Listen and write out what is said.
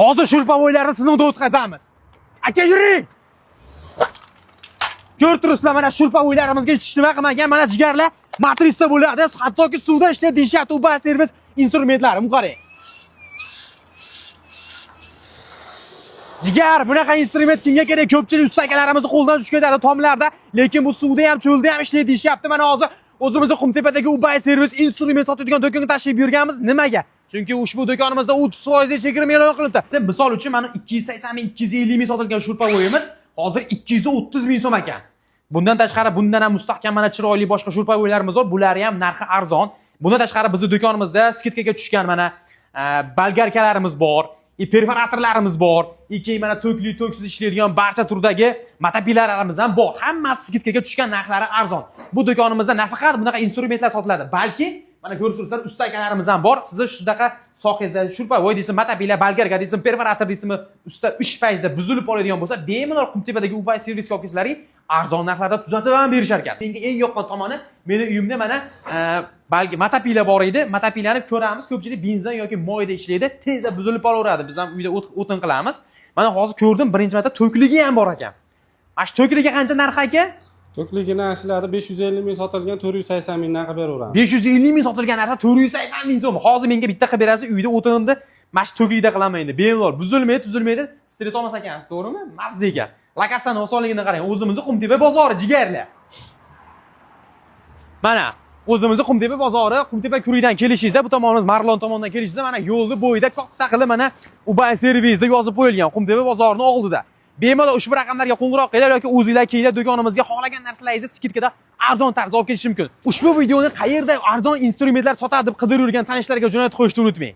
Hozir shurpavoylarni sinovdan o'tkazamiz. Aka yuring. Ko'rib turibsizlar, mana shurpavoylarimizga hech nima qilmagan, mana jigarlar matrisda bo'ladi, hattoki suvda ishlaydi deyishyapti, u servis instrumentlari, qarang. Jigar, bunaqa instrument kimga kerak? Ko'pchilik ustakalarimizni qo'ldan tushib ketadi tomlarda, lekin bu suvda ham, cho'lda ham ishlaydi deyishyapti. Mana hozir o'zimizni Qumtepadagi Ubay servis instrument sotadigan do'konga tashrif buyurganmiz. Nimaga? Chunki ushbu do'konimizda 30% chegirma e'lon qilibdi. Misol uchun mana 280 ming, 250 ming sotilgan shurpavoyimiz hozir 230 ming so'm ekan. Bundan tashqari bundan ham mustahkam mana chiroyli boshqa shurpavoylarimiz bor. Bular ham narxi arzon. Bundan tashqari bizning do'konimizda skidkaga tushgan mana bolgarkalarimiz bor. Perforatorlarimiz bor. Keyin mana to'kli, to'ksiz ishlaydigan barcha turdagi motopilarlarimiz ham bor. Hammasi skidkaga tushgan, narxlari arzon. Bu do'konimizda nafaqat bunaqa instrumentlar sotiladi, balki mana ko'rsizlar, ustakalarimiz ham bor. Sizni shunaqa sohangizda shurpavoy deysiz, motopila, bolgarka deysiz, perforator deysizmi, usta 3 paytda buzilib oladigan bo'lsa, bemalol Qumtepadagi Ubay servisga olib kelsalaring, arzon narxlarda tuzatib ham berishar ekan. Menga eng yoqqan tomoni, meni uyimda mana balki motopila bor edi. Motopilani ko'ramiz, ko'pchilik benzin yoki moyda ishlaydi, tezda buzilib olaveradi. Biz ham uyda o'tin qilamiz. Mana hozir ko'rdim, birinchi marta to'kligi ham bor ekan. Mana shu to'kligi qancha narxi aka? To'kligini ashiladi 550 ming sotilgan 480 ming narxi beraveramiz. 550 ming sotilgan narsa 480 ming so'm. Hozir menga bitta qilib berasiz, uyda o'tinimni mana shu to'klikda qilaman endi. Bemalol, buzilmaydi, tuzilmaydi. Stress olmas ekansiz, to'g'rimi? Mazza ekan. Lokatsiyani osonligini qarang. O'zimizning Qumtepa bozori, jigarlar. Mana o'zimizning Qumtepa bozori, Qumtepa Kuridan kelishingizda, bu tomonimiz Marlon tomonidan kelishingizda mana yo'lni bo'yida katta qilib mana Ubay servisda yozib qo'yilgan Qumtepa bozorining oldida. Bemalol ushbu raqamlarga qo'ng'iroq qilinglar yoki o'zingizlar kelib do'konimizga xohlagan narsalaringizni skidkada arzon tarzda olib kelish mumkin. Ushbu videoni qayerda arzon instrumentlar sotadi deb qidirib yurgan tanishlarga jo'natib qo'yishni unutmang.